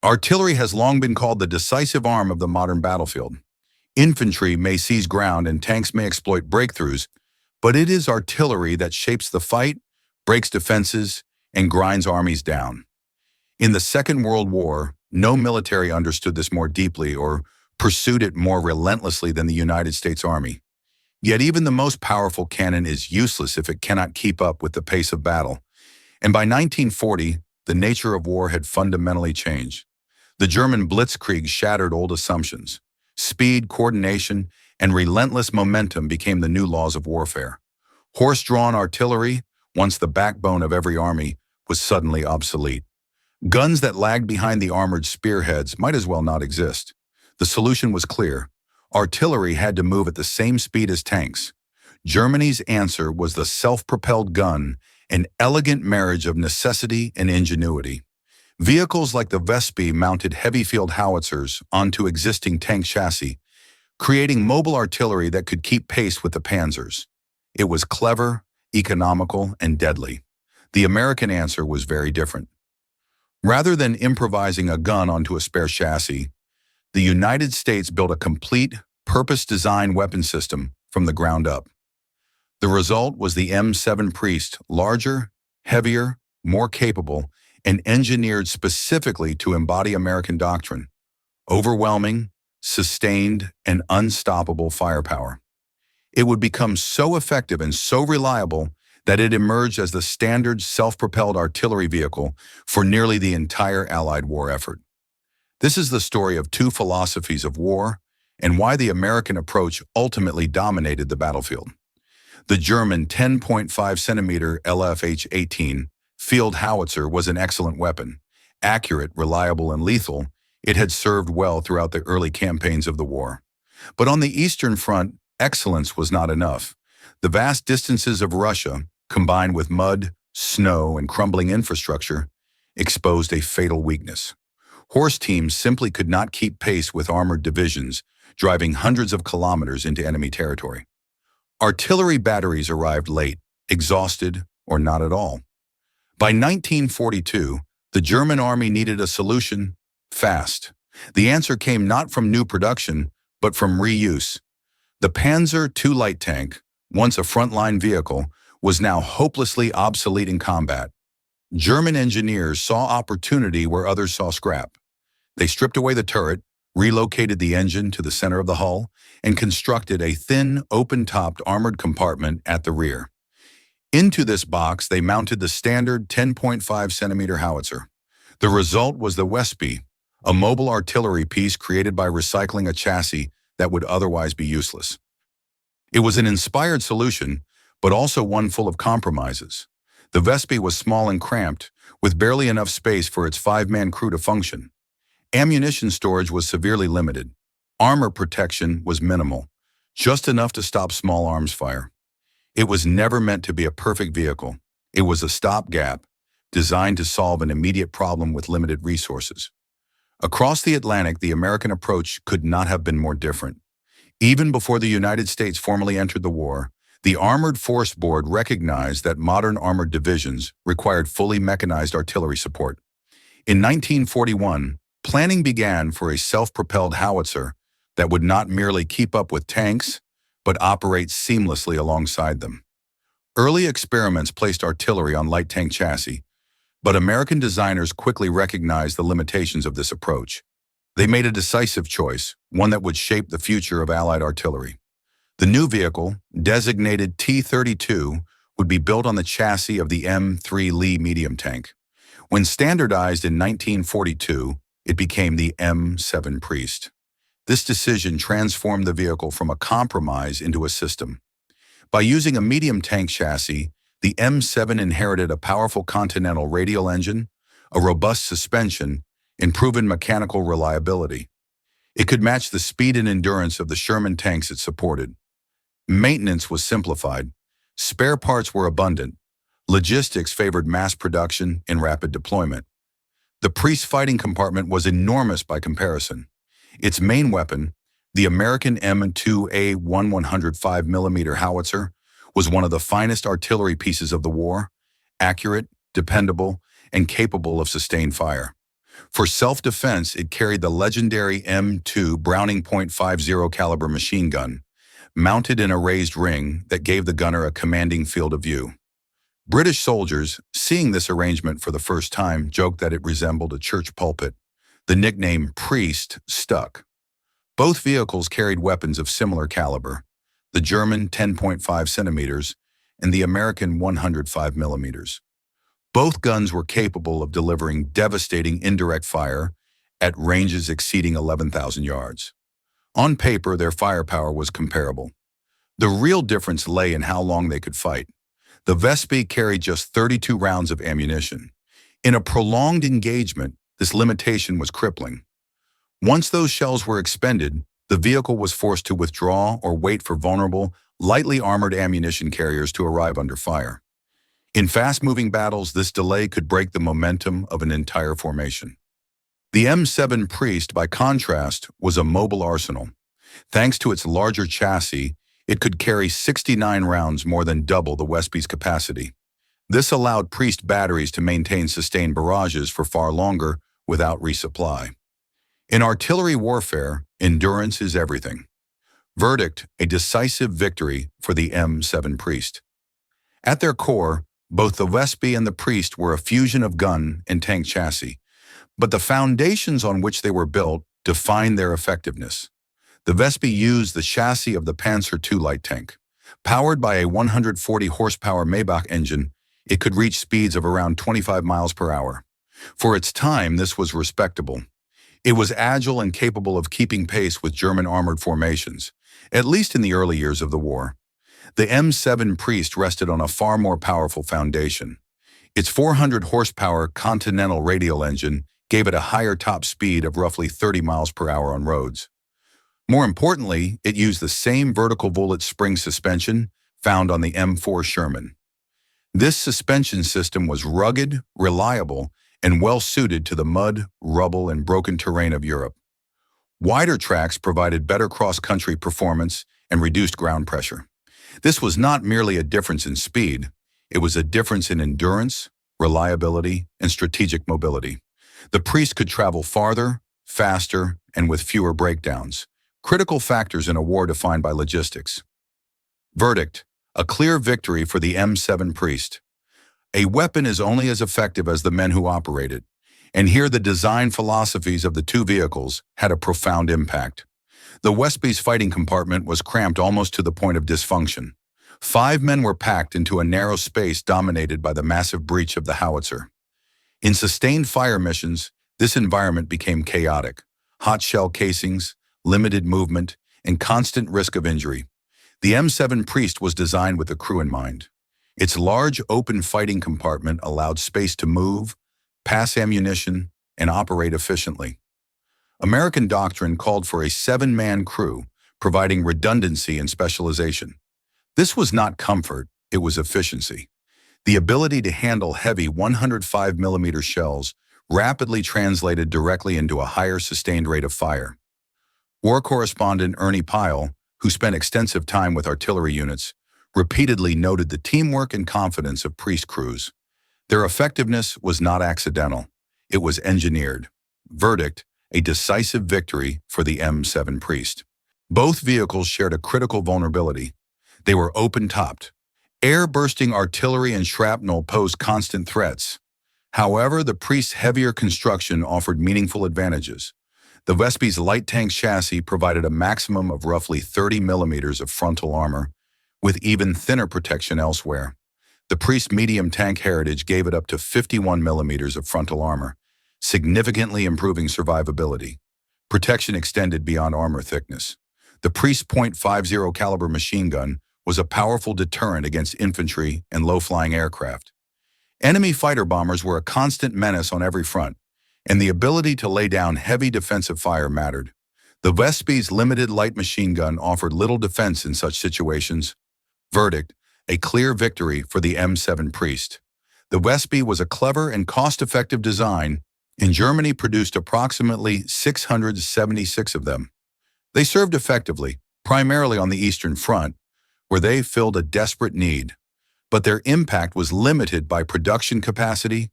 Artillery has long been called the decisive arm of the modern battlefield. Infantry may seize ground and tanks may exploit breakthroughs, but it is artillery that shapes the fight, breaks defenses, and grinds armies down. In the Second World War, no military understood this more deeply or pursued it more relentlessly than the United States Army. Yet even the most powerful cannon is useless if it cannot keep up with the pace of battle. And by 1940, the nature of war had fundamentally changed. The German blitzkrieg shattered old assumptions. Speed, coordination, and relentless momentum became the new laws of warfare. Horse-drawn artillery, once the backbone of every army, was suddenly obsolete. Guns that lagged behind the armored spearheads might as well not exist. The solution was clear. Artillery had to move at the same speed as tanks. Germany's answer was the self-propelled gun, an elegant marriage of necessity and ingenuity. Vehicles like the Wespe mounted heavy field howitzers onto existing tank chassis, creating mobile artillery that could keep pace with the panzers. It was clever, economical, and deadly. The American answer was very different. Rather than improvising a gun onto a spare chassis, the United States built a complete, purpose-designed weapon system from the ground up. The result was the M7 Priest, larger, heavier, more capable, and engineered specifically to embody American doctrine: overwhelming, sustained, and unstoppable firepower. It would become so effective and so reliable that it emerged as the standard self-propelled artillery vehicle for nearly the entire Allied war effort. This is the story of two philosophies of war and why the American approach ultimately dominated the battlefield. The German 10.5-centimeter LFH-18 field howitzer was an excellent weapon. Accurate, reliable, and lethal, it had served well throughout the early campaigns of the war. But on the Eastern Front, excellence was not enough. The vast distances of Russia, combined with mud, snow, and crumbling infrastructure, exposed a fatal weakness. Horse teams simply could not keep pace with armored divisions, driving hundreds of kilometers into enemy territory. Artillery batteries arrived late, exhausted, or not at all. By 1942, the German army needed a solution fast. The answer came not from new production, but from reuse. The Panzer II light tank, once a frontline vehicle, was now hopelessly obsolete in combat. German engineers saw opportunity where others saw scrap. They stripped away the turret, relocated the engine to the center of the hull, and constructed a thin, open-topped armored compartment at the rear. Into this box, they mounted the standard 10.5-centimeter howitzer. The result was the Wespe, a mobile artillery piece created by recycling a chassis that would otherwise be useless. It was an inspired solution, but also one full of compromises. The Wespe was small and cramped, with barely enough space for its 5-man crew to function. Ammunition storage was severely limited. Armor protection was minimal, just enough to stop small arms fire. It was never meant to be a perfect vehicle. It was a stopgap, designed to solve an immediate problem with limited resources. Across the Atlantic, the American approach could not have been more different. Even before the United States formally entered the war, the Armored Force Board recognized that modern armored divisions required fully mechanized artillery support. In 1941, planning began for a self-propelled howitzer that would not merely keep up with tanks, but operate seamlessly alongside them. Early experiments placed artillery on light tank chassis, but American designers quickly recognized the limitations of this approach. They made a decisive choice, one that would shape the future of Allied artillery. The new vehicle, designated T-32, would be built on the chassis of the M3 Lee medium tank. When standardized in 1942, it became the M7 Priest. This decision transformed the vehicle from a compromise into a system. By using a medium tank chassis, the M7 inherited a powerful Continental radial engine, a robust suspension, and proven mechanical reliability. It could match the speed and endurance of the Sherman tanks it supported. Maintenance was simplified. Spare parts were abundant. Logistics favored mass production and rapid deployment. The Priest fighting compartment was enormous by comparison. Its main weapon, the American M2A 105mm howitzer, was one of the finest artillery pieces of the war, accurate, dependable, and capable of sustained fire. For self-defense, it carried the legendary M2 Browning .50 caliber machine gun, mounted in a raised ring that gave the gunner a commanding field of view. British soldiers, seeing this arrangement for the first time, joked that it resembled a church pulpit. The nickname priest stuck. Both vehicles carried weapons of similar caliber, the German 10.5 centimeters and the American 105 millimeters. Both guns were capable of delivering devastating indirect fire at ranges exceeding 11,000 yards. On paper, their firepower was comparable. The real difference lay in how long they could fight. The Wespe carried just 32 rounds of ammunition. In a prolonged engagement, this limitation was crippling. Once those shells were expended, the vehicle was forced to withdraw or wait for vulnerable, lightly armored ammunition carriers to arrive under fire. In fast-moving battles, this delay could break the momentum of an entire formation. The M7 Priest, by contrast, was a mobile arsenal. Thanks to its larger chassis, it could carry 69 rounds, more than double the Wespe's capacity. This allowed Priest batteries to maintain sustained barrages for far longer without resupply. In artillery warfare, endurance is everything. Verdict: a decisive victory for the M7 Priest. At their core, both the Wespe and the Priest were a fusion of gun and tank chassis, but the foundations on which they were built defined their effectiveness. The Wespe used the chassis of the Panzer II light tank. Powered by a 140 horsepower Maybach engine, it could reach speeds of around 25 miles per hour. For its time, this was respectable. It was agile and capable of keeping pace with German armored formations, at least in the early years of the war. The M7 Priest rested on a far more powerful foundation. Its 400 horsepower Continental radial engine gave it a higher top speed of roughly 30 miles per hour on roads. More importantly, it used the same vertical volant spring suspension found on the M4 Sherman. This suspension system was rugged, reliable, and well-suited to the mud, rubble, and broken terrain of Europe. Wider tracks provided better cross-country performance and reduced ground pressure. This was not merely a difference in speed, it was a difference in endurance, reliability, and strategic mobility. The Priest could travel farther, faster, and with fewer breakdowns, critical factors in a war defined by logistics. Verdict: a clear victory for the M7 Priest. A weapon is only as effective as the men who operate it, and here the design philosophies of the two vehicles had a profound impact. The Wespe's fighting compartment was cramped almost to the point of dysfunction. 5 men were packed into a narrow space dominated by the massive breech of the howitzer. In sustained fire missions, this environment became chaotic. Hot shell casings, limited movement, and constant risk of injury. The M7 Priest was designed with the crew in mind. Its large open fighting compartment allowed space to move, pass ammunition, and operate efficiently. American doctrine called for a 7-man crew, providing redundancy and specialization. This was not comfort, it was efficiency. The ability to handle heavy 105 millimeter shells rapidly translated directly into a higher sustained rate of fire. War correspondent Ernie Pyle, who spent extensive time with artillery units, repeatedly noted the teamwork and confidence of Priest crews. Their effectiveness was not accidental, it was engineered. Verdict: a decisive victory for the M7 Priest. Both vehicles shared a critical vulnerability. They were open-topped. Air-bursting artillery and shrapnel posed constant threats. However, the Priest's heavier construction offered meaningful advantages. The Wespe's light tank chassis provided a maximum of roughly 30 millimeters of frontal armor, with even thinner protection elsewhere. The Priest's medium tank heritage gave it up to 51 millimeters of frontal armor, significantly improving survivability. Protection extended beyond armor thickness. The Priest's .50 caliber machine gun was a powerful deterrent against infantry and low-flying aircraft. Enemy fighter bombers were a constant menace on every front, and the ability to lay down heavy defensive fire mattered. The Wespe's limited light machine gun offered little defense in such situations. Verdict: a clear victory for the M7 Priest. The Wespe was a clever and cost-effective design, and Germany produced approximately 676 of them. They served effectively, primarily on the Eastern Front, where they filled a desperate need, but their impact was limited by production capacity,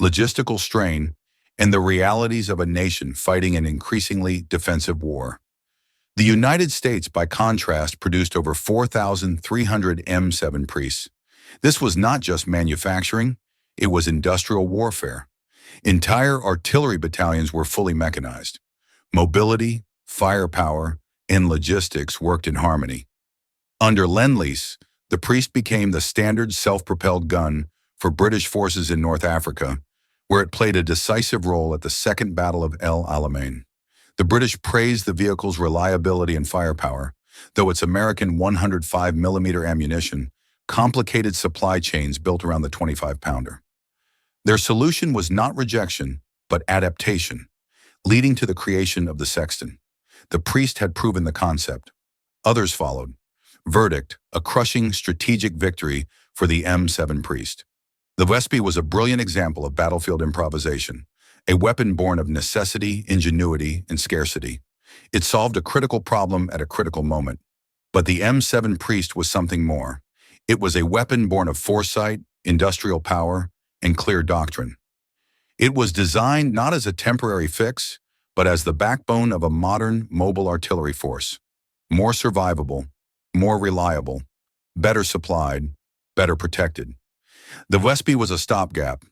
logistical strain, and the realities of a nation fighting an increasingly defensive war. The United States, by contrast, produced over 4,300 M7 priests. This was not just manufacturing, it was industrial warfare. Entire artillery battalions were fully mechanized. Mobility, firepower, and logistics worked in harmony. Under Lend-Lease, the Priest became the standard self-propelled gun for British forces in North Africa, where it played a decisive role at the Second Battle of El Alamein. The British praised the vehicle's reliability and firepower, though its American 105mm ammunition complicated supply chains built around the 25-pounder. Their solution was not rejection, but adaptation, leading to the creation of the Sexton. The Priest had proven the concept. Others followed. Verdict, a crushing strategic victory for the M7 Priest. The Wespe was a brilliant example of battlefield improvisation, a weapon born of necessity, ingenuity, and scarcity. It solved a critical problem at a critical moment. But the M7 Priest was something more. It was a weapon born of foresight, industrial power, and clear doctrine. It was designed not as a temporary fix, but as the backbone of a modern, mobile artillery force. More survivable, more reliable, better supplied, better protected. The Wespe was a stopgap.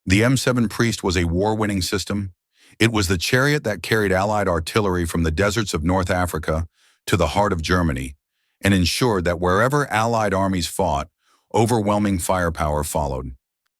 The M7 Priest was a war-winning system. It was the chariot that carried Allied artillery from the deserts of North Africa to the heart of Germany and ensured that wherever Allied armies fought, overwhelming firepower followed.